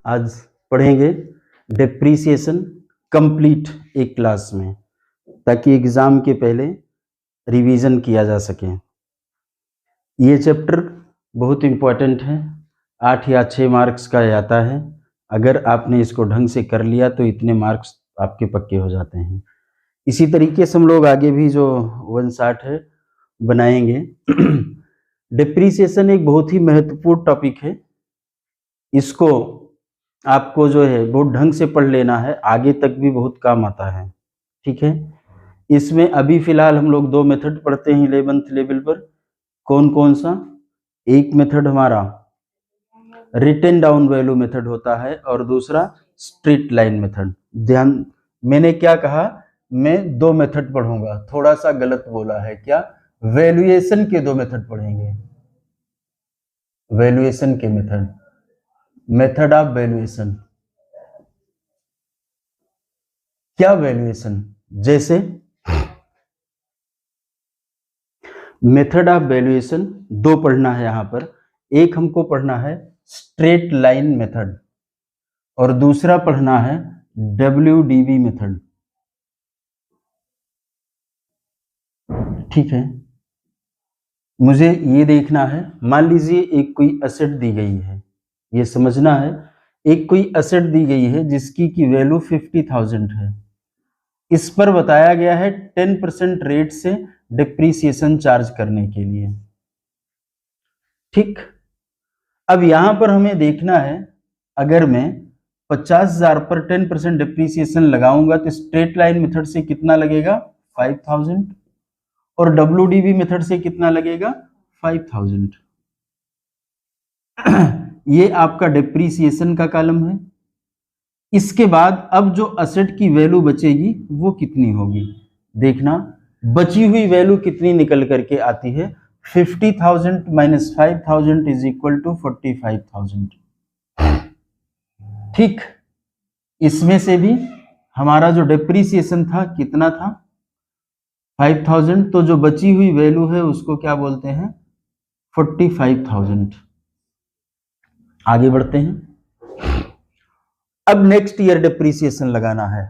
आज पढ़ेंगे depreciation complete एक क्लास में, ताकि एग्जाम के पहले रिवीजन किया जा सके। ये चैप्टर बहुत इम्पोर्टेंट है, 8 या 6 मार्क्स का आता है। अगर आपने इसको ढंग से कर लिया तो इतने मार्क्स आपके पक्के हो जाते हैं। इसी तरीके से हम लोग आगे भी जो 160 है बनाएंगे। डेप्रीसिएशन एक बहुत ही महत्वपूर्ण टॉपिक है, इसको आपको जो है बहुत ढंग से पढ़ लेना है, आगे तक भी बहुत काम आता है। ठीक है, इसमें अभी फिलहाल हम लोग 2 मेथड पढ़ते हैं 11th लेवल पर। कौन कौन सा? एक मेथड हमारा रिटन डाउन वैल्यू मेथड होता है और दूसरा स्ट्रेट लाइन मेथड। ध्यान, मैंने क्या कहा, मैं 2 मेथड पढ़ूंगा, थोड़ा सा गलत बोला है। क्या? वैल्यूएशन के 2 मेथड पढ़ेंगे, वैल्यूएशन के मेथड, मेथड ऑफ वैल्यूएशन। क्या वैल्यूएशन? जैसे मेथड ऑफ वैल्यूएशन 2 पढ़ना है यहां पर। एक हमको पढ़ना है स्ट्रेट लाइन मेथड और दूसरा पढ़ना है WDV मेथड। ठीक है, मुझे ये देखना है, मान लीजिए एक कोई एसेट दी गई है, ये समझना है, एक कोई एसेट दी गई है जिसकी की वैल्यू 50,000 है। इस पर बताया गया है 10% रेट से डिप्रीसिएशन चार्ज करने के लिए। ठीक, अब यहां पर हमें देखना है, अगर मैं 50,000 पर 10% डिप्रीसिएशन लगाऊंगा तो स्ट्रेट लाइन मेथड से कितना लगेगा? 5,000, और WDV मेथड से कितना लगेगा? 5,000। ये आपका डिप्रीसिएशन का कॉलम है। इसके बाद अब जो असेट की वैल्यू बचेगी वो कितनी होगी? देखना, बची हुई वैल्यू कितनी निकल करके आती है? 50,000 माइनस 5,000 इज इक्वल टू 45,000। ठीक, इसमें से भी हमारा जो डिप्रीसिएशन था कितना था? 5,000। तो जो बची हुई वैल्यू है उसको क्या बोलते हैं? 45,000। आगे बढ़ते हैं। अब नेक्स्ट ईयर डिप्रीसिएशन लगाना है।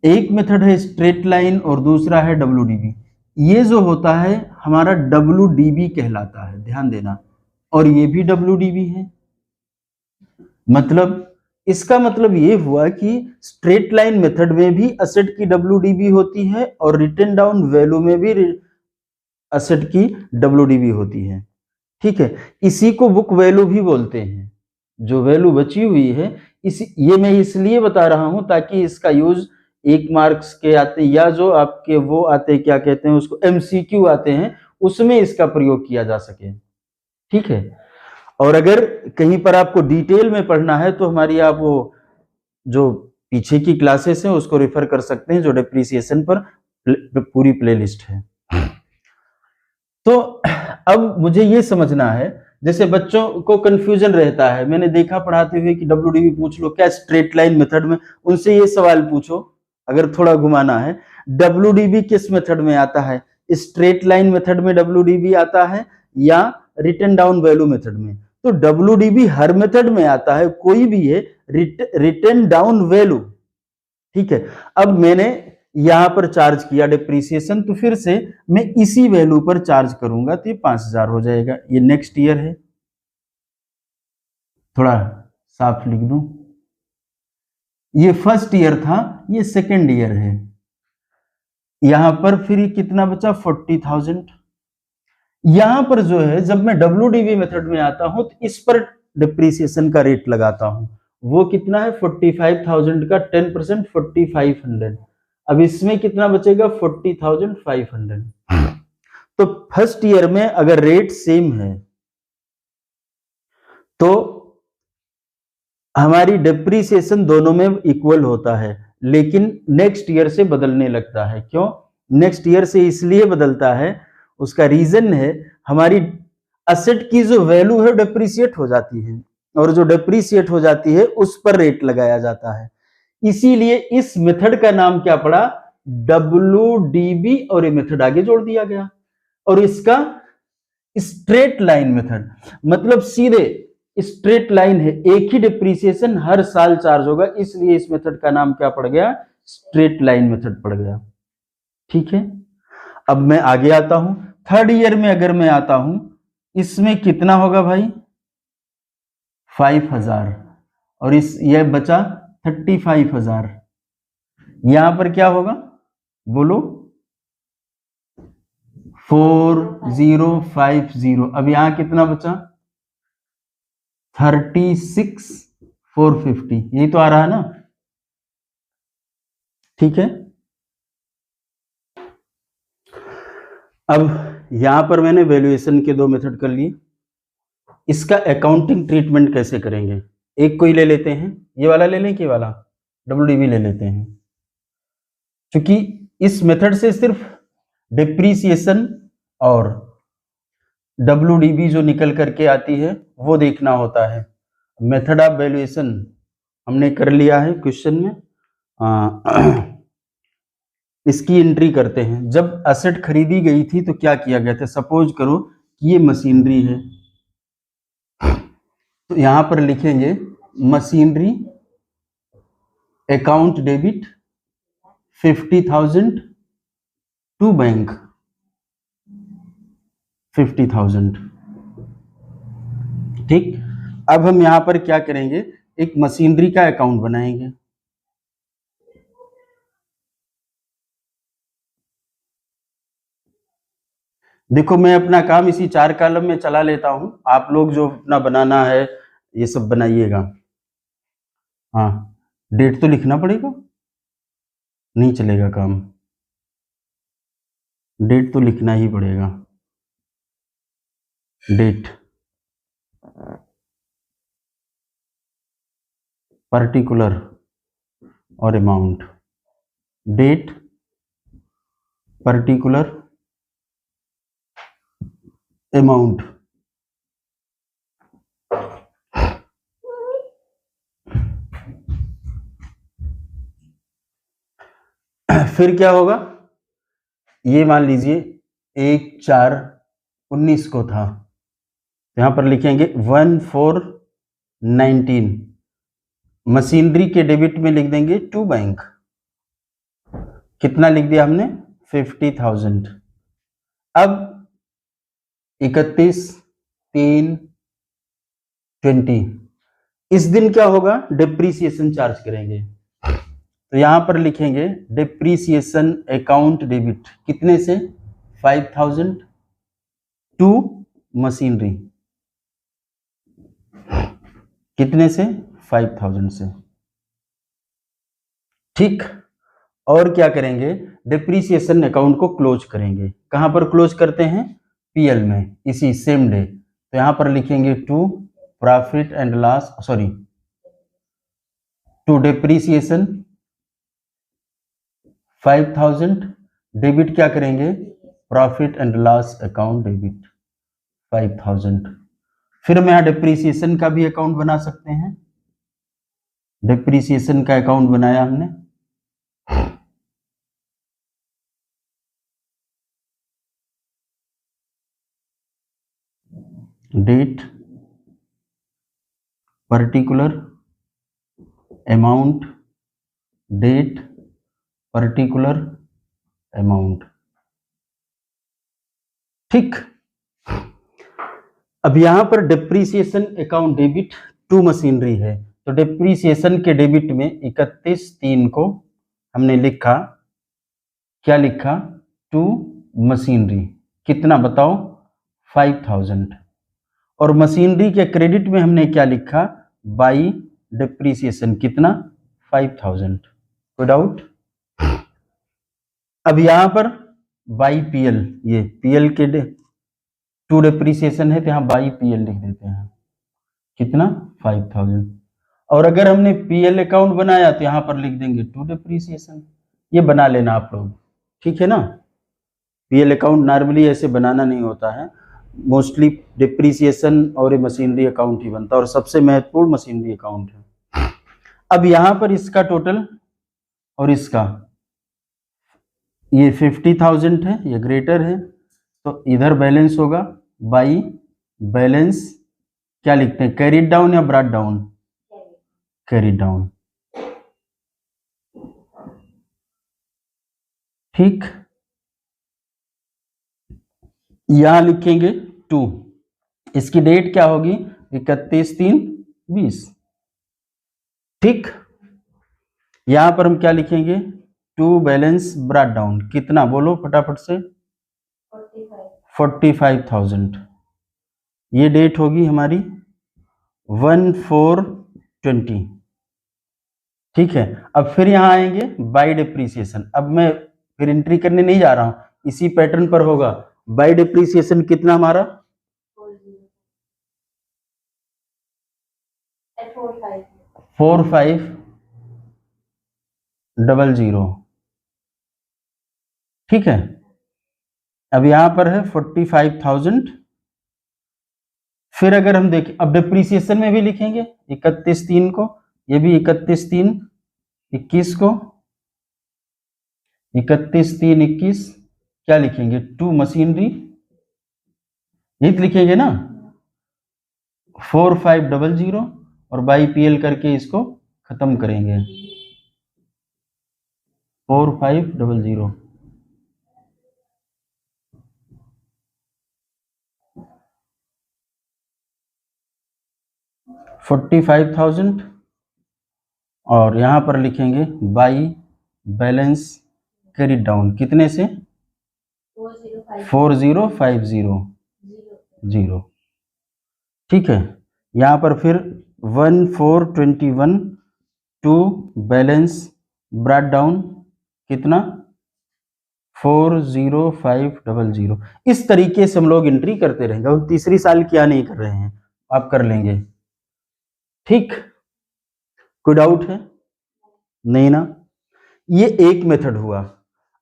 एक मेथड है स्ट्रेट लाइन और दूसरा है WDV। ये जो होता है हमारा WDV कहलाता है, ध्यान देना, और ये भी WDV है। मतलब इसका मतलब ये हुआ कि स्ट्रेट लाइन मेथड में भी एसेट की WDV होती है और रिटन डाउन वैल्यू में भी एसेट की WDV होती है। ठीक है, इसी को बुक वैल्यू भी बोलते हैं। जो वैल्यू बची हुई है, ये मैं इसलिए बता रहा हूं ताकि इसका यूज 1 मार्क्स के आते हैं या जो आपके वो आते हैं, क्या कहते हैं उसको, MCQ आते हैं, उसमें इसका प्रयोग किया जा सके। ठीक है, और अगर कहीं पर आपको डिटेल में पढ़ना है तो हमारी आप वो जो पीछे की क्लासेस हैं उसको रेफर कर सकते हैं, जो डिप्रीसिएशन पर पूरी प्लेलिस्ट है। तो अब मुझे ये समझना है, जैसे बच्चों को कंफ्यूजन रहता है, मैंने देखा पढ़ाते हुए कि WDV पूछ लो, क्या स्ट्रेट लाइन मेथड में? उनसे ये सवाल पूछो, अगर थोड़ा घुमाना है, WDV किस मेथड में आता है? स्ट्रेट लाइन मेथड में WDV आता है या रिटन डाउन वैल्यू मेथड में? तो WDV हर मेथड में आता है, कोई भी है, रिटन डाउन वैल्यू। ठीक है, अब मैंने यहां पर चार्ज किया डिप्रीसिएशन, तो फिर से मैं इसी वैल्यू पर चार्ज करूंगा तो ये 5,000 हो जाएगा। ये नेक्स्ट ईयर है, थोड़ा साफ लिख दूं, ये फर्स्ट ईयर था, ये सेकेंड ईयर है। यहां पर फिर कितना बचा? 40,000। यहां पर जो है, जब मैं WDV मेथड में आता हूं तो इस पर डिप्रीसिएशन का रेट लगाता हूं, वो कितना है? 45,000 का 10% 4,500। अब इसमें कितना बचेगा? 40,500। तो फर्स्ट ईयर में अगर रेट सेम है तो हमारी डिप्रीसिएशन दोनों में इक्वल होता है, लेकिन नेक्स्ट ईयर से बदलने लगता है। क्यों नेक्स्ट ईयर से? इसलिए बदलता है, उसका रीजन है, हमारी एसेट की जो वैल्यू है डिप्रीशिएट हो जाती है, और जो डिप्रीशिएट हो जाती है उस पर रेट लगाया जाता है। इसीलिए इस मेथड का नाम क्या पड़ा? WDV, और ये मेथड आगे जोड़ दिया गया। और इसका स्ट्रेट लाइन मेथड, मतलब सीधे स्ट्रेट लाइन है, एक ही डिप्रीसिएशन हर साल चार्ज होगा, इसलिए इस मेथड का नाम क्या पड़ गया, स्ट्रेट लाइन मेथड पड़ गया। ठीक है, अब मैं आगे आता हूं, थर्ड ईयर में अगर मैं आता हूं, इसमें कितना होगा भाई, 5000, और इस ये बचा 35,000, यहां पर क्या होगा बोलो, 4050, अब यहां कितना बचा, 36,450, यही तो आ रहा है ना। ठीक है, अब यहां पर मैंने वैल्यूएशन के दो मेथड कर लिए, इसका अकाउंटिंग ट्रीटमेंट कैसे करेंगे, एक कोई ले लेते हैं, ये वाला ले लें कि वाला WDV ले लेते हैं, क्योंकि इस मेथड से सिर्फ डिप्रीसिएशन और WDV जो निकल करके आती है वो देखना होता है। मेथड ऑफ वैल्यूएशन हमने कर लिया है क्वेश्चन में, इसकी एंट्री करते हैं। जब एसेट खरीदी गई थी तो क्या किया गया था, सपोज करो कि ये मशीनरी है, तो यहां पर लिखेंगे machinery account debit 50,000 to bank 50,000। ठीक, अब हम यहां पर क्या करेंगे, एक मशीनरी का अकाउंट बनाएंगे। देखो मैं अपना काम इसी 4 कॉलम में चला लेता हूं, आप लोग जो अपना बनाना है ये सब बनाइएगा। हाँ, डेट तो लिखना पड़ेगा, नहीं चलेगा काम, डेट तो लिखना ही पड़ेगा, डेट, पर्टिकुलर और अमाउंट, डेट, पर्टिकुलर, अमाउंट। फिर क्या होगा, ये मान लीजिए 1/4/19 को था, यहां पर लिखेंगे 1/4/19, मशीनरी के डेबिट में लिख देंगे टू बैंक, कितना लिख दिया हमने 50,000। अब 31/3/20, इस दिन क्या होगा, डिप्रीसिएशन चार्ज करेंगे, तो यहां पर लिखेंगे डिप्रीसिएशन अकाउंट डेबिट, कितने से 5,000 टू मशीनरी, कितने से 5,000 से। ठीक, और क्या करेंगे, डिप्रीसिएशन अकाउंट को क्लोज करेंगे, कहां पर क्लोज करते हैं, PL में, इसी सेम डे, तो यहां पर लिखेंगे to profit and loss, sorry to depreciation 5,000, debit क्या करेंगे, profit and loss account debit 5,000। फिर हम यहां डिप्रीसिएशन का भी अकाउंट बना सकते हैं, डिप्रीसिएशन का अकाउंट बनाया हमने, date, particular, amount, date, particular, amount. ठीक, अब यहां पर depreciation account debit to machinery है, तो डिप्रीसिएशन के डेबिट में 31/3 को हमने लिखा, क्या लिखा, टू मशीनरी, कितना बताओ 5,000, और मशीनरी के क्रेडिट में हमने क्या लिखा, बाई डिप्रीसिएशन, कितना 5,000। कोई डाउट। अब यहां पर बाई PL, ये PL के टू डिप्रीसिएशन है तो यहां बाई PL लिख देते हैं, कितना 5,000, और अगर हमने PL अकाउंट बनाया तो यहां पर लिख देंगे टू डिप्रीसिएशन, ये बना लेना आप लोग, ठीक है ना। PL अकाउंट नॉर्मली ऐसे बनाना नहीं होता है, मोस्टली डिप्रीसिएशन और मशीनरी अकाउंट ही बनता है, और सबसे महत्वपूर्ण मशीनरी अकाउंट है। अब यहां पर इसका टोटल और इसका, ये 50,000 है, ये ग्रेटर है, तो इधर बैलेंस होगा बाई बैलेंस क्या लिखते हैं, कैरिड डाउन या ब्रॉट डाउन? Carried down. ठीक, यहां लिखेंगे 2, इसकी डेट क्या होगी, 31/3/20। ठीक, यहां पर हम क्या लिखेंगे, 2 बैलेंस ब्रॉट डाउन, कितना बोलो फटाफट से, 45,000। ये डेट होगी हमारी 1/4/20। ठीक है, अब फिर यहां आएंगे बाय डिप्रीसिएशन। अब मैं फिर एंट्री करने नहीं जा रहा हूं, इसी पैटर्न पर होगा। बाय डिप्रीसिएशन कितना हमारा, 4500। ठीक है, अब यहां पर है 45,000। फिर अगर हम देखें, अब डिप्रीसिएशन में भी लिखेंगे 31/3 को, ये भी 31/3/21 को, 31/3/21। क्या लिखेंगे, 2 मशीनरी, यही तो लिखेंगे ना, 4500 और बाई पीएल करके इसको खत्म करेंगे, 4500। 45,000 और यहां पर लिखेंगे बाई बैलेंस कैरिड डाउन, कितने से, 4050। ठीक है, यहां पर फिर 1/4/21 टू बैलेंस ब्रॉट डाउन, कितना, 40500। इस तरीके से हम लोग एंट्री करते रहेंगे। हम तीसरी साल क्या नहीं कर रहे हैं, आप कर लेंगे। ठीक, कोई डाउट है, नहीं ना? ये एक मेथड हुआ।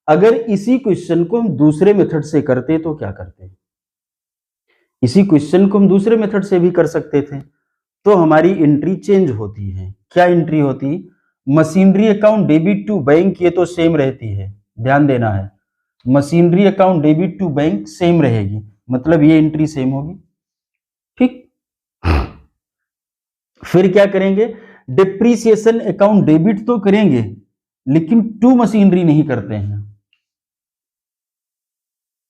अगर इसी क्वेश्चन को हम दूसरे मेथड से करते तो क्या करते, इसी क्वेश्चन को हम दूसरे मेथड से भी कर सकते थे, तो हमारी एंट्री चेंज होती है। क्या एंट्री होती, machinery account debit to bank, ये तो सेम रहती है, ध्यान देना है, machinery account debit to bank same रहेगी, मतलब ये एंट्री सेम होगी। ठीक, फिर क्या करेंगे, डिप्रीसिएशन अकाउंट डेबिट तो करेंगे, लेकिन टू मशीनरी नहीं करते हैं,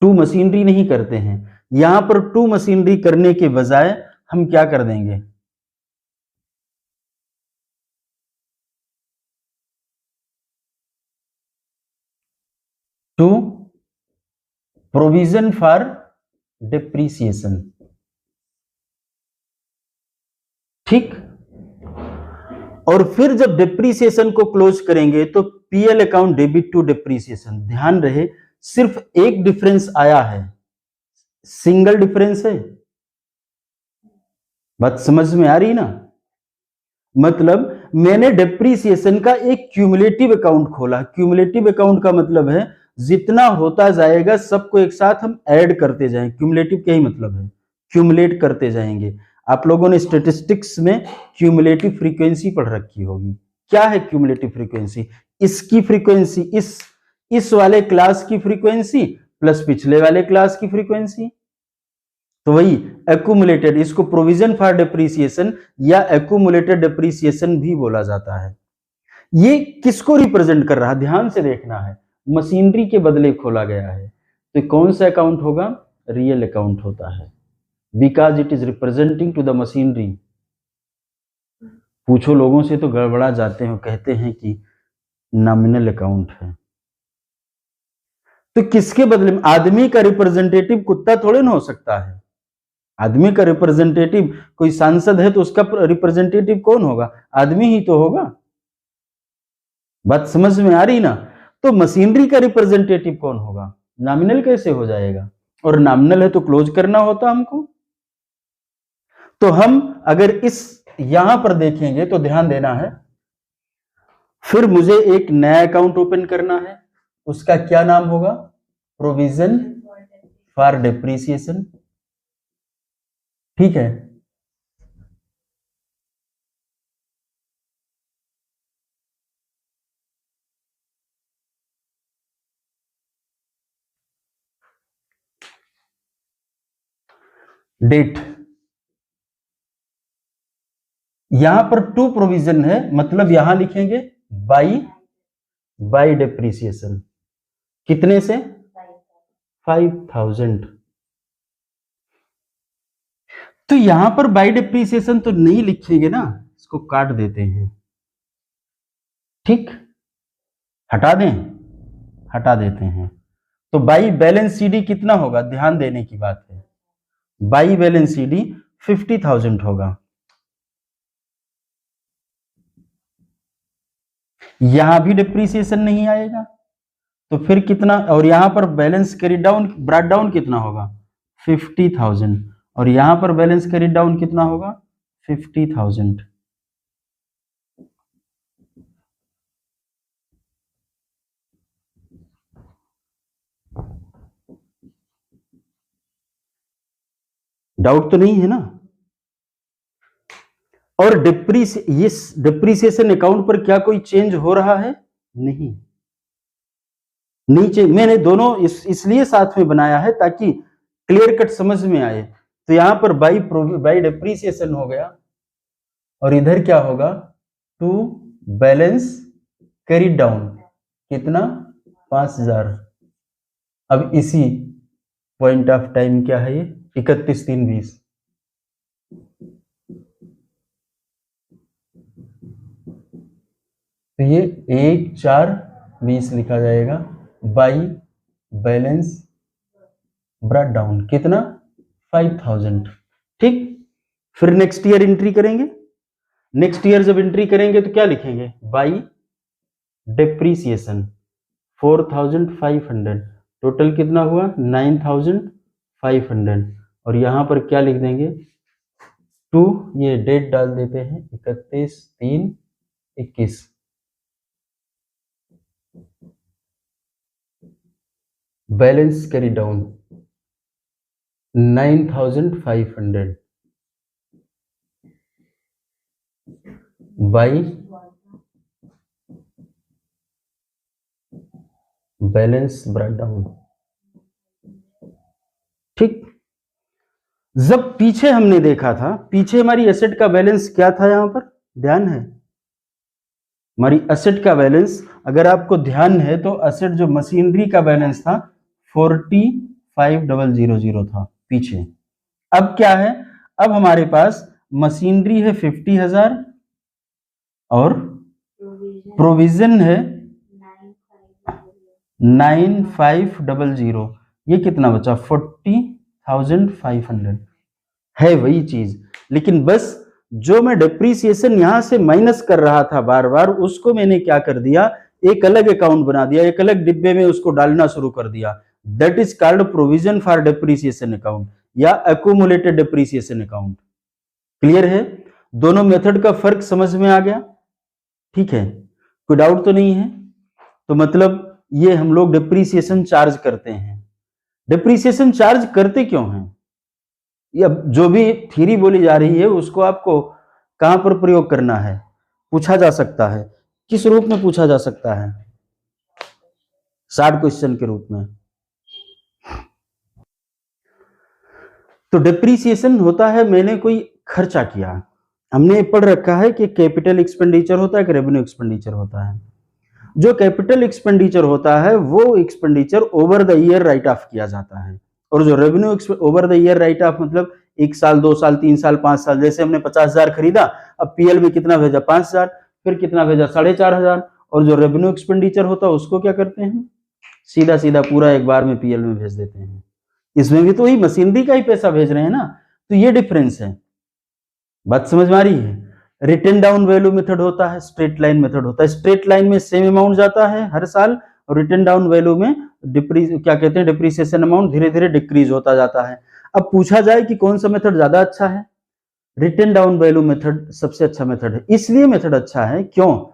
टू मशीनरी नहीं करते हैं। यहां पर टू मशीनरी करने के बजाय हम क्या कर देंगे, टू प्रोविजन फॉर डिप्रीसिएशन। ठीक, और फिर जब डिप्रीसिएशन को क्लोज करेंगे तो PL account debit to depreciation. ध्यान रहे, सिर्फ एक डिफरेंस आया है, सिंगल डिफरेंस है, बात समझ में आ रही ना? मतलब मैंने डिप्रीसिएशन का एक क्यूमुलेटिव अकाउंट खोला। क्यूमुलेटिव अकाउंट का मतलब है जितना होता जाएगा सबको एक साथ हम ऐड करते जाएं, क्यूमुलेटिव क्या ही मतलब है, क्यूमुलेट करते जाएंगे। आप लोगों ने स्टैटिस्टिक्स में क्यूमुलेटिव फ्रीक्वेंसी पढ़ रखी होगी। क्या है क्यूमुलेटिव फ्रीक्वेंसी, इसकी फ्रीक्वेंसी, इस वाले क्लास की फ्रीक्वेंसी प्लस पिछले वाले क्लास की फ्रीक्वेंसी, तो वही एक्यूमुलेटेड, इसको प्रोविजन फॉर डिप्रीसिएशन या एक्यूमुलेटेड डिप्रीसिएशन भी बोला जाता है। ये किसको रिप्रेजेंट कर रहा है, ध्यान से देखना है, मशीनरी के बदले खोला गया है, तो कौन सा अकाउंट होगा, रियल अकाउंट होता है, because it is representing two the machinery. पूछो लोगों से तो गड़बड़ा जाते हैं, कहते हैं कि नॉमिनल अकाउंट है। तो किसके बदले में, आदमी का रिप्रेजेंटेटिव कुत्ता थोड़े ना हो सकता है, आदमी का रिप्रेजेंटेटिव, कोई सांसद है तो उसका रिप्रेजेंटेटिव कौन होगा, आदमी ही तो होगा। बात समझ में आ रही ना? तो मशीनरी का रिप्रेजेंटेटिव कौन होगा, नॉमिनल कैसे हो जाएगा, और नॉमिनल है तो क्लोज करना होता हमको। तो हम अगर इस यहां पर देखेंगे तो ध्यान देना है, फिर मुझे एक नया अकाउंट ओपन करना है, उसका क्या नाम होगा, प्रोविजन फॉर डिप्रीसिएशन। ठीक है, डेट यहां पर टू प्रोविजन है, मतलब यहां लिखेंगे बाई डेप्रीसिएशन। कितने से? 5000। तो यहां पर बाई डेप्रीसिएशन तो नहीं लिखेंगे ना, इसको काट देते हैं। ठीक, हटा दें, हटा देते हैं। तो बाई बैलेंस सीडी कितना होगा? ध्यान देने की बात है, बाई बैलेंस सीडी 50,000 होगा। यहां भी डिप्रीसिएशन नहीं आएगा, तो फिर कितना? और यहां पर balance carry down brought down कितना होगा? 50,000। और यहां पर बैलेंस कैरी डाउन कितना होगा? 50,000। डाउट तो नहीं है ना? और ये डिप्रीसिएशन अकाउंट पर क्या कोई चेंज हो रहा है? नहीं, नीचे मैंने दोनों इसलिए साथ में बनाया है ताकि क्लियर कट समझ में आए। तो यहां पर बाई डिप्रीसिएशन हो गया, और इधर क्या होगा? टू बैलेंस कैरी डाउन कितना? 5000। अब इसी पॉइंट ऑफ टाइम क्या है ये? 31/3/20। तो ये 1/4/20 लिखा जाएगा बाई बैलेंस ब्रॉट डाउन कितना? 5000। ठीक, फिर नेक्स्ट ईयर एंट्री करेंगे। नेक्स्ट ईयर जब एंट्री करेंगे तो क्या लिखेंगे? By depreciation 4500। टोटल कितना हुआ? 9500। और यहां पर क्या लिख देंगे? टू, ये डेट डाल देते हैं 31/3/21। Balance carry down 9500 by balance brought down. ठीक, जब पीछे हमने देखा था, पीछे हमारी एसेट का बैलेंस क्या था? यहां पर ध्यान है, हमारी एसेट का बैलेंस अगर आपको ध्यान है तो एसेट जो मशीनरी का बैलेंस था 45,000 था पीछे। अब क्या है? अब हमारे पास मशीनरी है 50,000 और प्रोविजन है 9500। ये कितना बचा? 40,500 है वही चीज, लेकिन बस जो मैं डिप्रीसिएशन यहां से माइनस कर रहा था बार बार, उसको मैंने क्या कर दिया? एक अलग अकाउंट बना दिया, एक अलग डिब्बे में उसको डालना शुरू कर दिया। That is called provision for depreciation account या एक्यूमुलेटेड डिप्रीसिएशन अकाउंट। क्लियर है? दोनों मेथड का फर्क समझ में आ गया? ठीक है, कोई डाउट तो नहीं है? तो मतलब ये हम लोग डिप्रीसिएशन चार्ज करते हैं। डिप्रीसिएशन चार्ज करते क्यों हैं? या जो भी थ्योरी बोली जा रही है उसको आपको कहां पर प्रयोग करना है? पूछा जा सकता है, किस रूप में पूछा जा सकता है? शॉर्ट क्वेश्चन के रूप में। तो डिप्रीसिएशन होता है मैंने कोई खर्चा किया। हमने पढ़ रखा है कि कैपिटल एक्सपेंडिचर होता है कि रेवेन्यू एक्सपेंडिचर होता है। जो कैपिटल एक्सपेंडिचर होता है वो expenditure over the year right of किया जाता है, और जो revenue over the year right of मतलब 1 साल 2 साल 3 साल 5 साल, जैसे हमने 50,000 खरीदा, अब पीएल में कितना भेजा? 5,000, फिर कितना भेजा? 4,500। और जो रेवेन्यू एक्सपेंडिचर होता है उसको क्या करते हैं? सीधा सीधा पूरा एक बार में पीएल में भेज देते हैं। इसमें भी तो वही मशीनरी का ही पैसा भेज रहे हैं ना, तो ये डिफरेंस है। बात समझ में आ रही है? रिटन डाउन वैल्यू मेथड होता है, स्ट्रेट लाइन मेथड होता है। स्ट्रेट लाइन में सेम अमाउंट जाता है हर साल, और रिटन डाउन वैल्यू में क्या कहते हैं? डिप्रीसिएशन अमाउंट धीरे धीरे डिक्रीज होता जाता है। अब पूछा जाए कि कौन सा मेथड ज्यादा अच्छा है? रिटन डाउन वैल्यू मेथड सबसे अच्छा मेथड है। इसलिए मेथड अच्छा है, क्यों?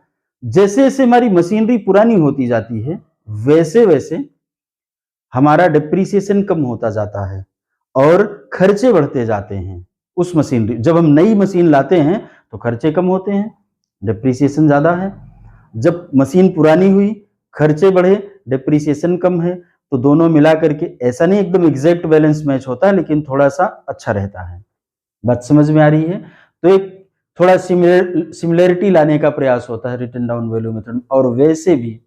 जैसे जैसे हमारी मशीनरी पुरानी होती जाती है वैसे वैसे हमारा डिप्रीसिएशन कम होता जाता है और खर्चे बढ़ते जाते हैं उस मशीनरी। जब हम नई मशीन लाते हैं तो खर्चे कम होते हैं, डिप्रीसिएशन ज्यादा है। जब मशीन पुरानी हुई, खर्चे बढ़े, डिप्रीसिएशन कम है, तो दोनों मिला करके ऐसा नहीं एकदम एग्जैक्ट बैलेंस मैच होता है, लेकिन थोड़ा सा अच्छा रहता है। बात समझ में आ रही है? तो एक थोड़ा सिमिलरिटी लाने का प्रयास होता है रिटन डाउन वैल्यू मेथड। और वैसे भी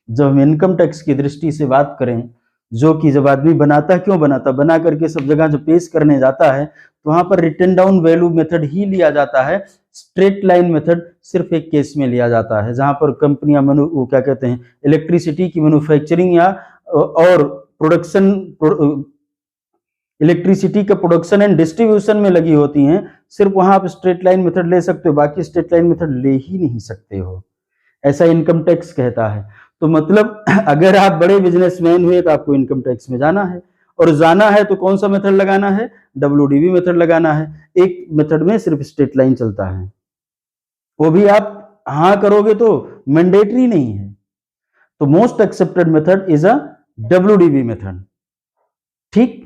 जब हम इनकम टैक्स की दृष्टि से बात करें, जो कि जब आदमी बनाता है, क्यों बनाता, बना करके सब जगह जो पेश करने जाता है, तो वहां पर रिटन डाउन वैल्यू मेथड ही लिया जाता है। स्ट्रेट लाइन मेथड सिर्फ एक केस में लिया जाता है, जहां पर कंपनियां वो क्या कहते हैं, इलेक्ट्रिसिटी की मैन्युफैक्चरिंग या और प्रोडक्शन, इलेक्ट्रिसिटी के प्रोडक्शन एंड डिस्ट्रीब्यूशन में लगी होती हैं, सिर्फ वहां आप स्ट्रेट लाइन मेथड ले सकते हो, बाकी स्ट्रेट लाइन मेथड ले ही नहीं सकते हो, ऐसा इनकम टैक्स कहता है। तो मतलब अगर आप बड़े बिजनेसमैन हुए तो आपको इनकम टैक्स में जाना है, और जाना है तो कौन सा मेथड लगाना है, डब्ल्यूडीबी मेथड लगाना है। एक मेथड में सिर्फ स्ट्रेट लाइन चलता है, वो भी आप हाँ करोगे तो मैंडेटरी नहीं है। तो most accepted method is a WDV method. ठीक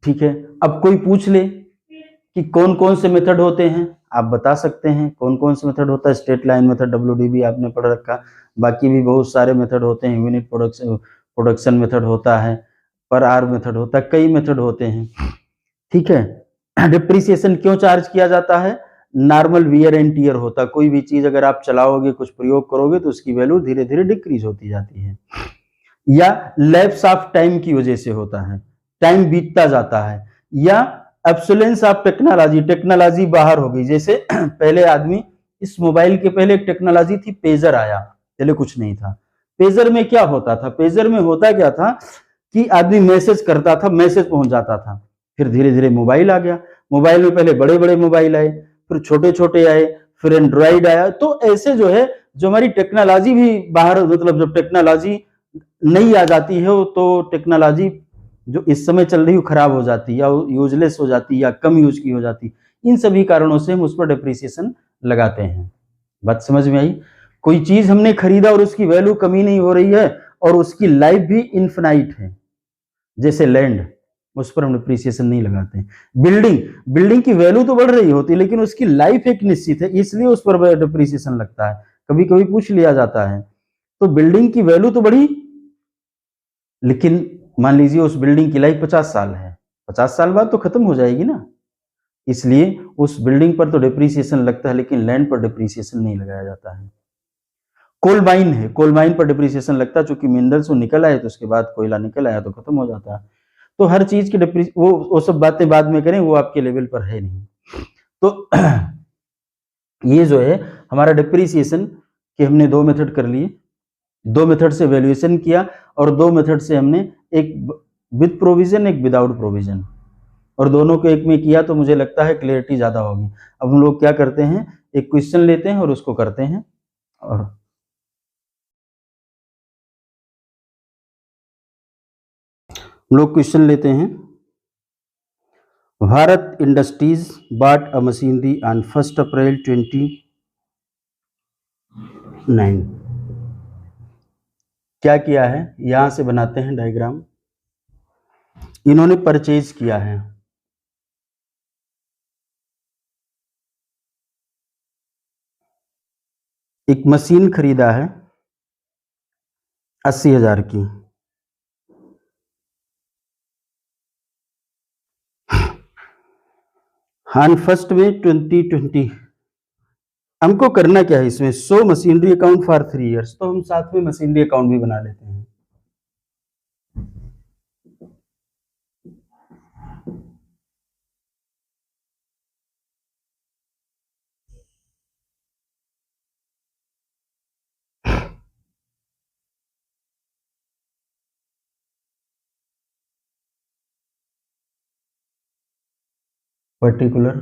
ठीक है। अब कोई पूछ ले कि कौन कौन से मेथड होते हैं, आप बता सकते हैं कौन कौन से मेथड होता है। स्ट्रेट लाइन मेथड, डब्ल्यूडीबी आपने पढ़ रखा, बाकी भी बहुत सारे मेथड होते हैं, यूनिट प्रोडक्शन मेथड होता है, पर आवर मेथड होता है, कई मेथड होते हैं। ठीक है। डिप्रिसिएशन क्यों चार्ज किया जाता है, नॉर्मल वियर एंड टियर होता है, कोई भी चीज अगर आप चलाओगे, कुछ प्रयोग करोगे तो उसकी वैल्यू धीरे धीरे डिक्रीज होती जाती है, या लैप्स ऑफ टाइम की वजह से होता है, टाइम बीतता जाता है, या एब्सोलेंस ऑफ टेक्नोलॉजी, टेक्नोलॉजी बाहर हो गई। जैसे पहले आदमी, इस मोबाइल के पहले एक टेक्नोलॉजी थी, पेजर आया, पहले कुछ नहीं था। पेजर में क्या होता था, पेजर में होता क्या था कि आदमी मैसेज करता था, मैसेज पहुंच जाता था। फिर धीरे धीरे मोबाइल आ गया, मोबाइल में पहले बड़े बड़े मोबाइल आए, फिर छोटे छोटे आए, फिर एंड्रॉइड आया। तो ऐसे जो है, जो हमारी टेक्नोलॉजी भी बाहर, मतलब जब टेक्नोलॉजी नहीं आ जाती है तो टेक्नोलॉजी जो इस समय चल रही है खराब हो जाती है, या यूजलेस हो जाती है, या कम यूज की हो जाती है। इन सभी कारणों से हम उस पर डिप्रिसिएशन लगाते हैं। बात समझ में आई। कोई चीज हमने खरीदा और उसकी वैल्यू कमी नहीं हो रही है, और उसकी लाइफ भी इन्फिनाइट है, जैसे लैंड, उस पर हम डिप्रिसिएशन नहीं लगाते हैं। बिल्डिंग, बिल्डिंग की वैल्यू तो बढ़ रही होती है, लेकिन उसकी लाइफ एक निश्चित है, इसलिए उस पर डिप्रिसिएशन लगता है। कभी कभी पूछ लिया जाता है, तो बिल्डिंग की वैल्यू तो बढ़ी, लेकिन मान लीजिए उस बिल्डिंग की लाइफ 50 साल है, 50 साल बाद तो खत्म हो जाएगी ना, इसलिए उस बिल्डिंग पर तो डिप्रिसिएशन लगता है, लेकिन लैंड पर डिप्रिसिएशन नहीं लगाया जाता है। कोल माइन है, कोल माइन पर डिप्रिसिएशन लगता है, चूंकि मिनरल्स वो निकल आए तो उसके बाद कोयला निकल आया तो खत्म हो जाता है। तो हर चीज की वो सब बातें बाद में करें, वो आपके लेवल पर है नहीं। तो ये जो है हमारा डिप्रिसिएशन के हमने दो मेथड कर लिए, दो मेथड से वैल्यूएशन किया, और दो मेथड से हमने एक विद प्रोविजन, एक विदाउट प्रोविजन, और दोनों को एक में किया, तो मुझे लगता है क्लियरिटी ज्यादा होगी। अब हम लोग क्या करते हैं, एक क्वेश्चन लेते हैं और उसको करते हैं। और हम लोग क्वेश्चन लेते हैं, Bharat industries bought a machinery on 1st April 2009। क्या किया है, यहां से बनाते हैं डायग्राम। इन्होंने परचेज किया है, एक मशीन खरीदा है 80,000 की। ऑन 1 मई 2020। हमको करना क्या है इसमें, show machinery account for 3 years, तो हम साथ में मशीनरी अकाउंट भी बना लेते हैं। Particular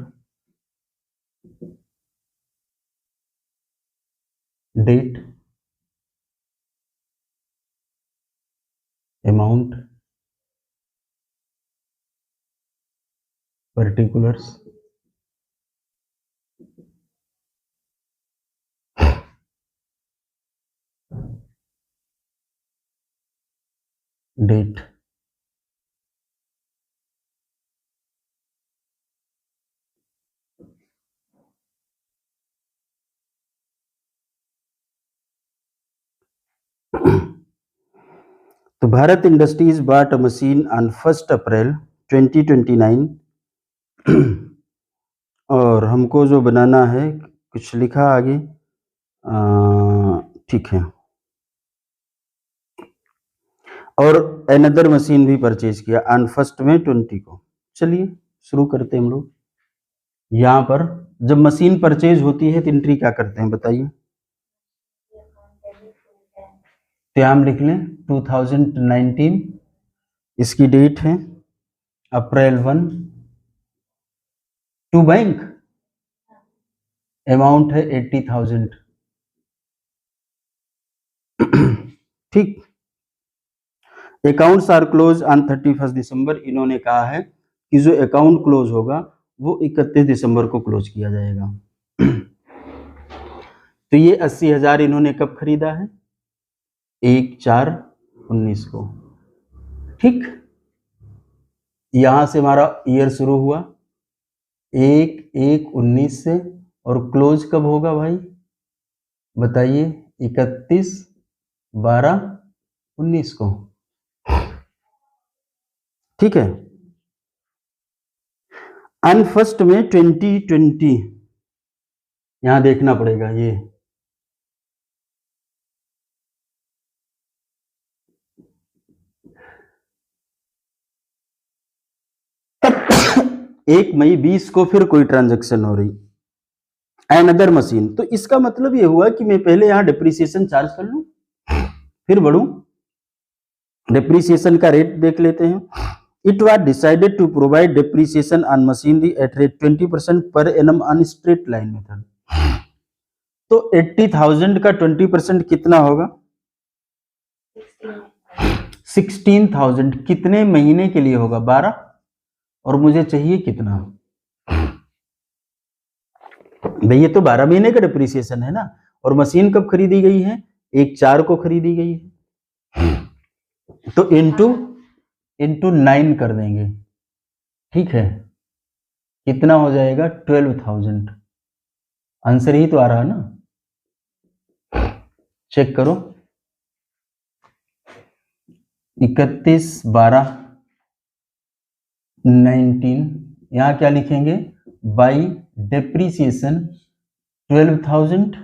date, amount, particulars, date. तो Bharat industries bought a machine on 1st April 2029 और हमको जो बनाना है कुछ लिखा आगे, ठीक है। और अनदर मशीन भी परचेज किया ऑन 1 मई 20 को। चलिए शुरू करते हैं हम लोग। यहाँ पर जब मशीन परचेज होती है तो एंट्री क्या करते हैं बताइए? तो हम लिख लें 2019, इसकी डेट है अप्रैल 1, टू बैंक, अमाउंट है 80,000। ठीक। अकाउंट्स आर क्लोज ऑन 31 दिसंबर। इन्होंने कहा है कि जो अकाउंट क्लोज होगा वो 31 दिसंबर को क्लोज किया जाएगा। तो ये 80,000 इन्होंने कब खरीदा है? 1/4/19 को। ठीक। यहां से हमारा ईयर शुरू हुआ 1/1/19 से, और क्लोज कब होगा भाई बताइए? 31/12/19 को। ठीक है। ऑन 1 मई 2020, यहां देखना पड़ेगा ये एक मई 20 को फिर कोई ट्रांजैक्शन हो रही अनदर मशीन। तो इसका मतलब ये हुआ कि मैं पहले यहां डिप्रिसिएशन चार्ज कर लूं फिर बढ़ूं। डिप्रिसिएशन का रेट देख लेते हैं। It was decided to provide depreciation on machinery at rate 20% per annum on straight line method. तो 80,000 का 20% कितना होगा? 16,000। कितने महीने के लिए होगा? 12। और मुझे चाहिए कितना भाई? ये तो 12 महीने का डिप्रिसिएशन है ना। और मशीन कब खरीदी गई है? 1/4 को खरीदी गई है। तो इंटू 9 कर देंगे। ठीक है। कितना हो जाएगा? 12,000। आंसर ही तो आ रहा है ना, चेक करो। 31/12/19, यहां क्या लिखेंगे? By depreciation 12,000।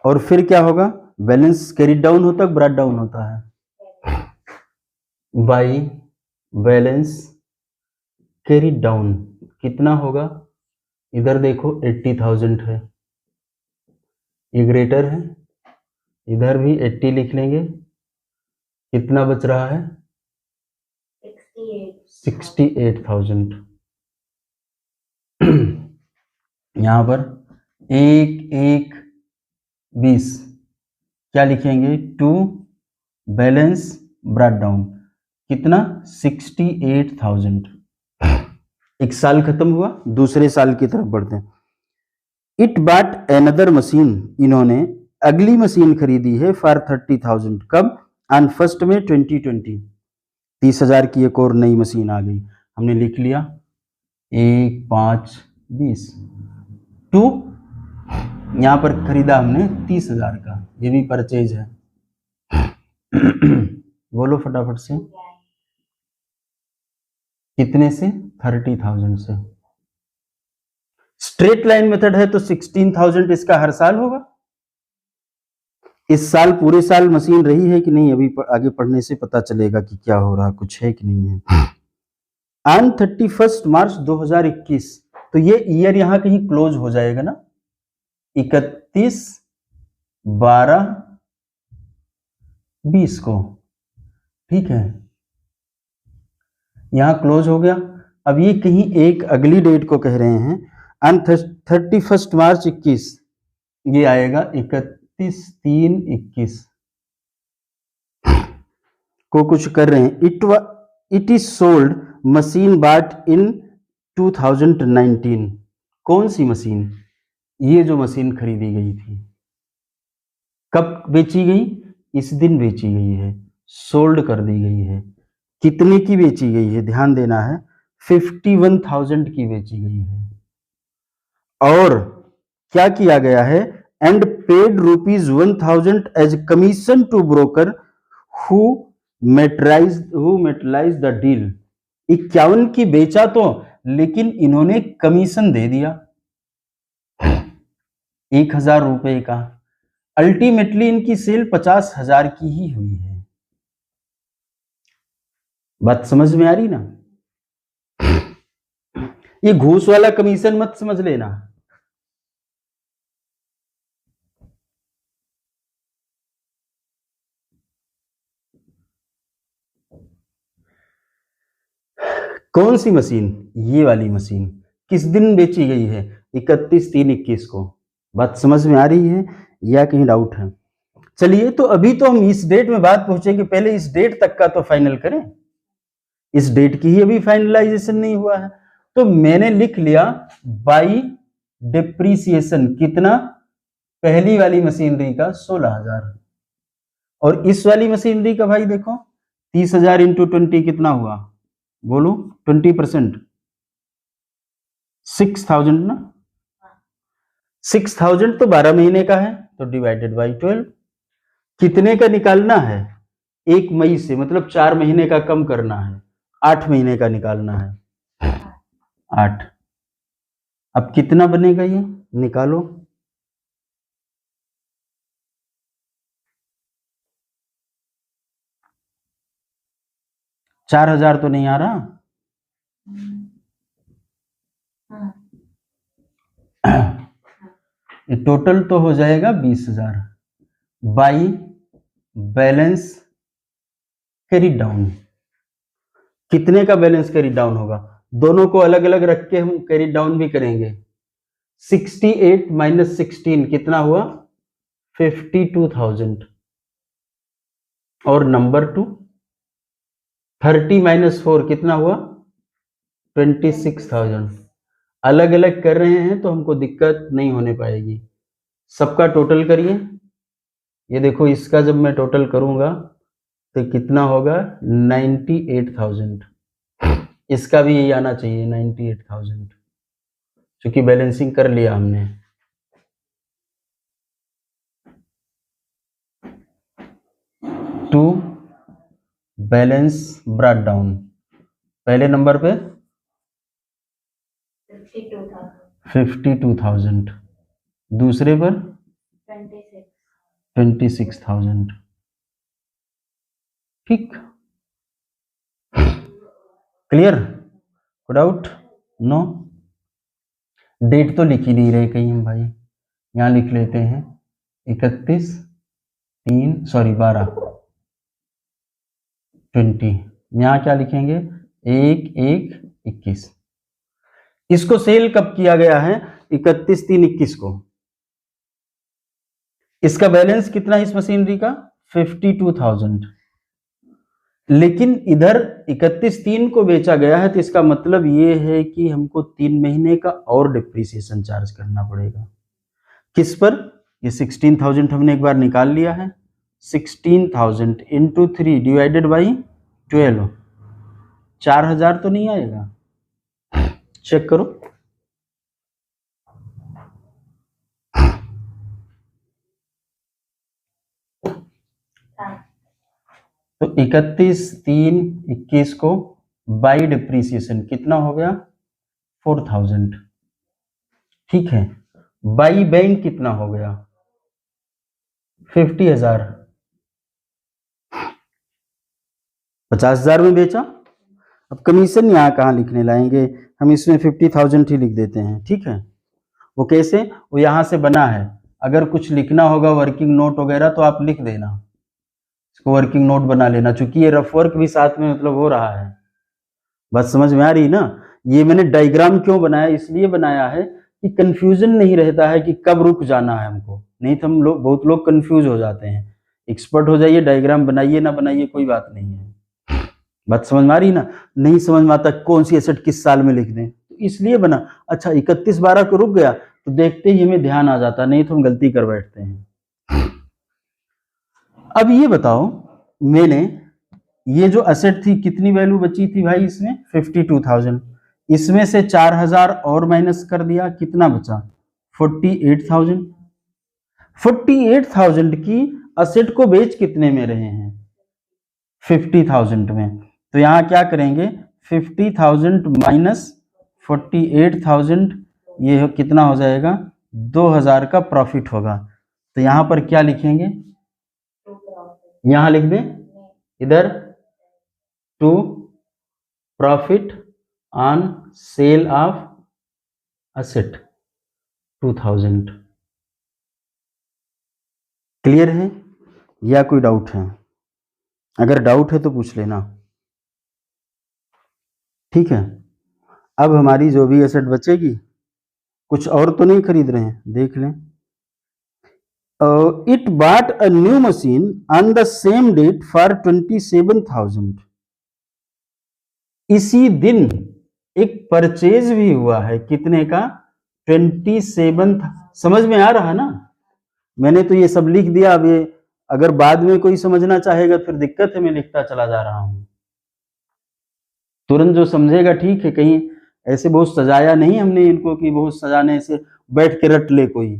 और फिर क्या होगा? बैलेंस कैरी डाउन होता है, ब्रॉट डाउन होता है? बाई बैलेंस कैरी डाउन कितना होगा? इधर देखो 80,000 है, ये ग्रेटर है, इधर भी 80 लिख लेंगे। कितना बच रहा है? 68,000। यहां पर 1/1/20 क्या लिखेंगे? टू बैलेंस ब्रॉट डाउन कितना? 68,000। एक साल खत्म हुआ, दूसरे साल की तरफ बढ़ते हैं। इट बॉट अनदर मशीन, इन्होंने अगली मशीन खरीदी है फॉर 30,000। कब? ऑन 1 मई 2020। 30,000 की एक और नई मशीन आ गई। हमने लिख लिया 1/5/20 टू, यहां पर खरीदा हमने 30,000 का, ये भी परचेज है। बोलो फटाफट से, कितने से? 30,000 से। स्ट्रेट लाइन मेथड है तो 16,000 इसका हर साल होगा। इस साल पूरे साल मशीन रही है कि नहीं, अभी आगे पढ़ने से पता चलेगा कि क्या हो रहा, कुछ है कि नहीं है। ऑन 31 मार्च 2021, तो ये ईयर यहां कहीं क्लोज हो जाएगा ना, 31/12/20 को। ठीक है, यहां क्लोज हो गया। अब ये कहीं एक अगली डेट को कह रहे हैं, ऑन 31 मार्च 21, ये आएगा 31/3/21 को कुछ कर रहे हैं। It is sold machine bought in 2019। कौन सी मशीन? ये जो मशीन खरीदी गई थी, कब बेची गई? इस दिन बेची गई है, सोल्ड कर दी गई है। कितने की बेची गई है? ध्यान देना है, 51,000 की बेची गई है। और क्या किया गया है? And paid ₹1,000 as commission to broker who materialised the deal. 51 की बेचा तो लेकिन इन्होंने कमीशन दे दिया 1,000 रुपए का। अल्टीमेटली इनकी सेल 50,000 की ही हुई है। बात समझ में आ रही ना? ये घूस वाला कमीशन मत समझ लेना। कौन सी मशीन? ये वाली मशीन किस दिन बेची गई है? 31/3/21 को। बात समझ में आ रही है या कहीं डाउट है? चलिए, तो अभी तो हम इस डेट में बात पहुंचेंगे, पहले इस डेट तक का तो फाइनल करें। इस डेट की ही अभी फाइनलाइजेशन नहीं हुआ है, तो मैंने लिख लिया बाई डिप्रीसिएशन कितना? पहली वाली मशीनरी का 16,000, और इस वाली मशीनरी का भाई देखो 30,000 इंटू 20 कितना हुआ? बोलो 20%, 6,000 ना। 6,000 तो 12 महीने का है, तो डिवाइडेड बाई 12। कितने का निकालना है? 1 मई से, मतलब 4 महीने का कम करना है, 8 महीने का निकालना है, 8। अब कितना बनेगा ये? निकालो। $4,000 तो नहीं आ रहा? ये टोटल तो हो जाएगा 20,000 बाई बैलेंस कैरी डाउन। कितने का बैलेंस कैरी डाउन होगा? दोनों को अलग अलग रख के हम कैरी डाउन भी करेंगे। 68 माइनस 16 कितना हुआ? 52,000। और नंबर 2 30 माइनस 4 कितना हुआ? 26,000। अलग अलग कर रहे हैं तो हमको दिक्कत नहीं होने पाएगी। सबका टोटल करिए। ये देखो, इसका जब मैं टोटल करूंगा तो कितना होगा? 98,000। इसका भी यही आना चाहिए 98,000, क्योंकि बैलेंसिंग कर लिया हमने। टू बैलेंस ब्रॉट डाउन, पहले नंबर पे 52,000, दूसरे पर 26,000। ठीक, क्लियर? डाउट? नो? डेट तो लिख ही नहीं रहे कहीं हम भाई, यहां लिख लेते हैं 12। यहां क्या लिखेंगे? 1/1/21। इसको सेल कब किया गया है? 31/3/21 को। इसका बैलेंस कितना है इस मशीनरी का? 52,000। लेकिन इधर 31/3 को बेचा गया है, तो इसका मतलब ये है कि हमको 3 महीने का और डिप्रीसिएशन चार्ज करना पड़ेगा। किस पर? ये 16,000 हमने एक बार निकाल लिया है। 16,000 इंटू 3 डिवाइडेड बाई 12। 4,000 तो नहीं आएगा? चेक करो। तो 31/3/21 को बाई डिप्रीसिएशन कितना हो गया? 4,000। ठीक है, बाई बैंक कितना हो गया? 50,000। 50,000 में बेचा। अब कमीशन यहाँ कहाँ लिखने लाएंगे? हम इसमें 50,000 ही लिख देते हैं। ठीक है, वो कैसे? वो यहाँ से बना है। अगर कुछ लिखना होगा वर्किंग नोट वगैरह तो आप लिख देना, इसको वर्किंग नोट बना लेना, क्योंकि ये रफ वर्क भी साथ में मतलब हो रहा है। बात समझ में आ रही ना? ये मैंने डायग्राम क्यों बनाया? इसलिए बनाया है कि कंफ्यूजन नहीं रहता है कि कब रुक जाना है हमको, नहीं तो हम लोग बहुत लोग कंफ्यूज हो जाते हैं। एक्सपर्ट हो जाइए, डायग्राम बनाइए ना बनाइए कोई बात नहीं है। बात समझ में आ रही ना? नहीं समझ में आता कौन सी एसेट किस साल में लिख दें, तो इसलिए बना। अच्छा, 31/12 को रुक गया तो देखते ही हमें ध्यान आ जाता, नहीं तो हम गलती कर बैठते हैं। अब ये बताओ, मैंने ये जो एसेट थी कितनी वैल्यू बची थी भाई इसमें? 52,000। इसमें से 4,000 और माइनस कर दिया, कितना बचा? 48,000। 48,000 की एसेट को बेच कितने में रहे हैं? 50,000 में। तो यहां क्या करेंगे? 50,000 माइनस 48,000, ये कितना हो जाएगा 2,000 का प्रॉफिट होगा। तो यहाँ पर क्या लिखेंगे, यहाँ लिख दें इधर to profit on sale of asset 2,000। Clear है या कोई डाउट है? अगर डाउट है तो पूछ लेना, ठीक है। अब हमारी जो भी एसेट बचेगी, कुछ और तो नहीं खरीद रहे हैं, देख लें। It bought a new machine on the same date for 27,000। इसी दिन एक परचेज भी हुआ है, कितने का 27। समझ में आ रहा ना? मैंने तो ये सब लिख दिया। अब ये अगर बाद में कोई समझना चाहेगा फिर दिक्कत है, मैं लिखता चला जा रहा हूं। तुरंत जो समझेगा ठीक है, कहीं ऐसे बहुत सजाया नहीं हमने इनको कि बहुत सजाने से बैठ के रट ले कोई,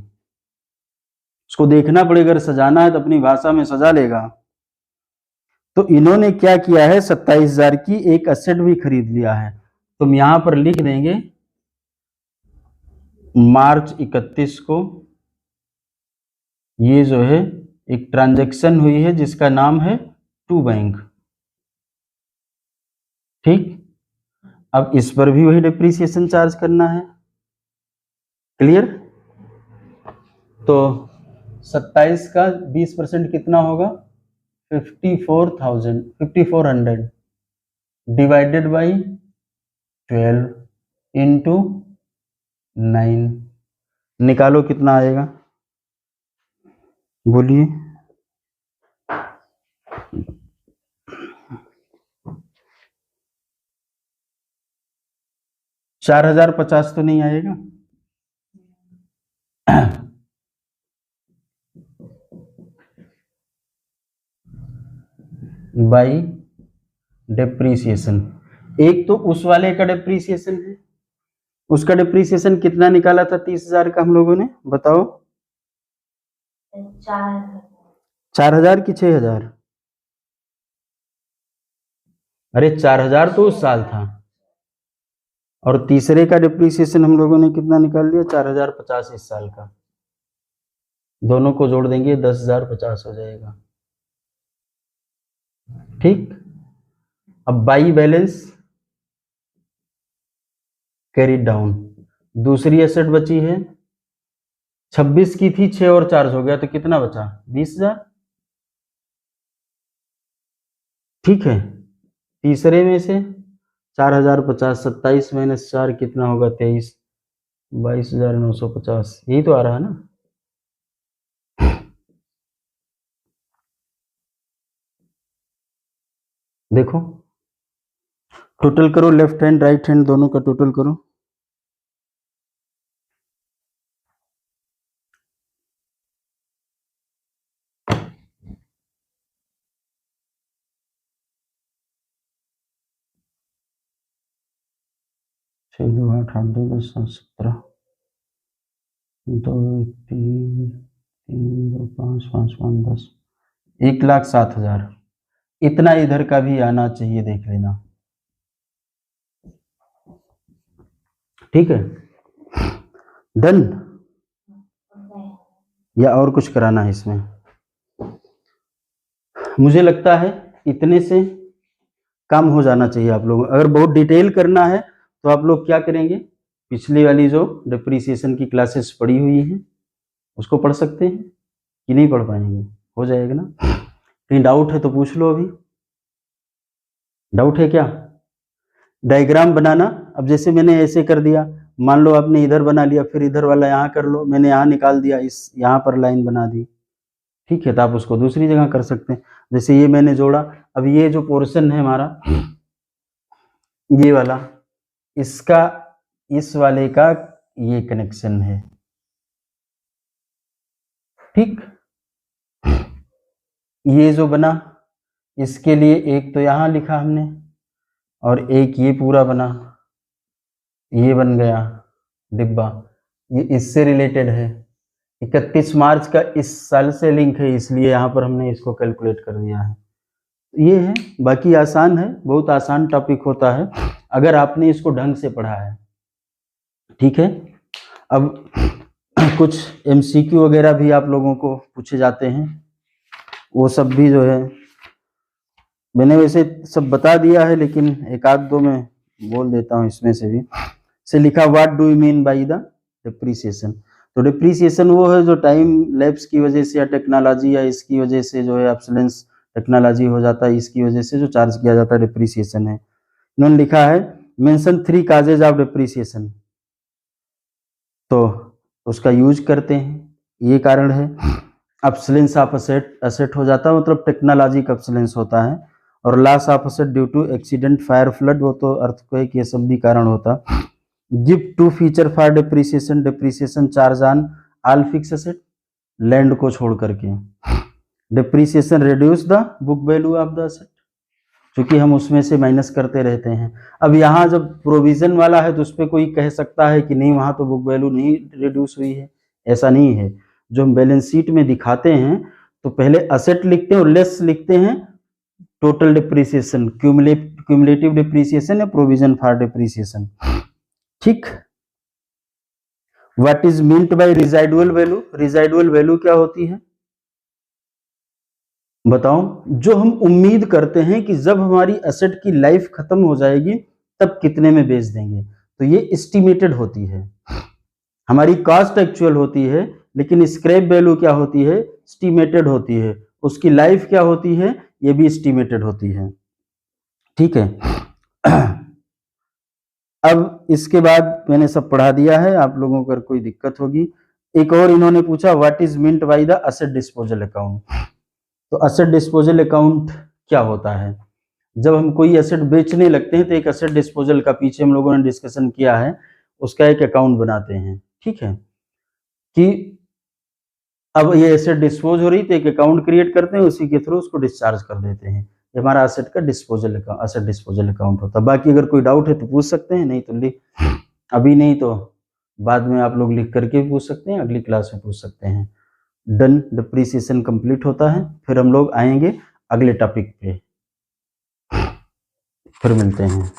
उसको देखना पड़ेगा। अगर सजाना है तो अपनी भाषा में सजा लेगा। तो इन्होंने क्या किया है, 27,000 की एक एसेट भी खरीद लिया है। तो हम यहां पर लिख देंगे मार्च 31 को ये जो है एक ट्रांजैक्शन हुई है जिसका नाम है टू बैंक, ठीक। अब इस पर भी वही डिप्रिसिएशन चार्ज करना है। क्लियर? तो 27 का 20% कितना होगा 5400 डिवाइडेड बाई 12 इंटू 9, निकालो कितना आएगा, बोलिए। 4,050 तो नहीं आएगा? By depreciation. एक तो उस वाले का डिप्रीसिएशन है, उसका डिप्रीसिएशन कितना निकाला था 30,000 का हम लोगों ने, बताओ। 4,000 की 6,000? अरे 4,000 तो उस साल था, और तीसरे का डिप्रीसिएशन हम लोगों ने कितना निकाल लिया 4,050 इस साल का। दोनों को जोड़ देंगे 10,050 हो जाएगा, ठीक। अब बाई बैलेंस कैरी डाउन। दूसरी एसेट बची है 26 की थी, 6 और 4 हो गया तो कितना बचा 20,000, ठीक है। तीसरे में से 4,050, 27 माइनस 4 कितना होगा 23, 22,950, यही तो आ रहा है ना। देखो टोटल करो, लेफ्ट हैंड राइट हैंड दोनों का टोटल करो। छः 2 8 8 2 10 17 2 1 3 3 2 5 5 5 10 1,07,000 इतना इधर का भी आना चाहिए, देख लेना, ठीक है। डन या और कुछ कराना है इसमें? मुझे लगता है इतने से काम हो जाना चाहिए आप लोगों। अगर बहुत डिटेल करना है तो आप लोग क्या करेंगे, पिछली वाली जो डिप्रिसिएशन की क्लासेस पढ़ी हुई हैं उसको पढ़ सकते हैं कि नहीं पढ़ पाएंगे, हो जाएगा ना। कहीं डाउट है तो पूछ लो। अभी डाउट है क्या? डायग्राम बनाना, अब जैसे मैंने ऐसे कर दिया, मान लो आपने इधर बना लिया, फिर इधर वाला यहाँ कर लो, मैंने यहाँ निकाल दिया, इस यहाँ पर लाइन बना दी, ठीक है। तो आप उसको दूसरी जगह कर सकते हैं। जैसे ये मैंने जोड़ा, अब ये जो पोर्शन है हमारा ये वाला, इसका इस वाले का ये कनेक्शन है, ठीक। ये जो बना इसके लिए एक तो यहाँ लिखा हमने, और एक ये पूरा बना, ये बन गया डिब्बा, ये इससे रिलेटेड है। 31 मार्च का इस साल से लिंक है, इसलिए यहाँ पर हमने इसको कैलकुलेट कर दिया है। ये है, बाकी आसान है, बहुत आसान टॉपिक होता है अगर आपने इसको ढंग से पढ़ा है। ठीक है। अब कुछ MCQ वगैरह भी आप लोगों को पूछे जाते हैं, वो सब भी जो है मैंने वैसे सब बता दिया है, लेकिन एक आध दो मैं बोल देता हूँ इसमें से भी। से लिखा what do you mean by the depreciation. तो डिप्रिसिएशन वो है जो टाइम लैप्स की वजह से या टेक्नोलॉजी या इसकी वजह से जो है ऑब्सोलेंस टेक्नोलॉजी हो जाता है, इसकी वजह से जो चार्ज किया जाता है डिप्रिसिएशन है। इन्होंने लिखा है मेंशन 3 काजेज ऑफ डिप्रिसिएशन, तो उसका यूज करते हैं, ये कारण है। ऑब्सोलेंस ऑफ असेट हो जाता है, मतलब टेक्नोलॉजी का ऑब्सोलेंस होता है। और loss of asset due to accident, fire, flood, वो तो अर्थक्वेक, ये सब भी कारण होता। Give 2 feature for depreciation, depreciation charge on all fix asset, land को छोड़ करके। Depreciation reduce the book value of the asset, क्योंकि हम उसमें से माइनस करते रहते हैं। अब यहाँ जब प्रोविजन वाला है तो उस पर कोई कह सकता है कि नहीं वहां तो बुक वैल्यू नहीं रिड्यूस हुई है, ऐसा नहीं है। जो हम बैलेंस शीट में दिखाते हैं तो पहले असेट लिखते हैं और लेस लिखते हैं टोटल डिप्रिसिएशन, क्यूमुलेटिव डिप्रिसिएशन या प्रोविजन फॉर डिप्रिसिएशन। ठीक। What is meant by residual value, residual value क्या होती है बताओ? जो हम उम्मीद करते हैं कि जब हमारी एसेट की लाइफ खत्म हो जाएगी तब कितने में बेच देंगे, तो ये एस्टिमेटेड होती है। हमारी कॉस्ट एक्चुअल होती है, लेकिन स्क्रैप वैल्यू क्या होती है? एस्टिमेटेड होती है। उसकी लाइफ क्या होती है? ये भी एस्टिमेटेड होती है। ठीक है। अब इसके बाद मैंने सब पढ़ा दिया है, आप लोगों को अगर कोई दिक्कत होगी। एक और इन्होंने पूछा what is meant by the asset disposal account. तो एसेट डिस्पोजल अकाउंट क्या होता है? जब हम कोई एसेट बेचने लगते हैं तो एक एसेट डिस्पोजल का, पीछे हम लोगों ने डिस्कशन किया है, उसका एक अकाउंट बनाते हैं। ठीक है, कि अब ये एसेट डिस्पोज हो रही तो एक अकाउंट क्रिएट करते हैं, उसी के थ्रू उसको डिस्चार्ज कर देते हैं। ये हमारा एसेट का disposal account, asset disposal account होता है। बाकी अगर कोई डाउट है तो पूछ सकते हैं, नहीं तो लिख, अभी नहीं तो बाद में आप लोग लिख करके भी पूछ सकते हैं, अगली क्लास में पूछ सकते हैं। डन, डिप्रिसिएशन कंप्लीट होता है। फिर हम लोग आएंगे अगले टॉपिक पे, फिर मिलते हैं।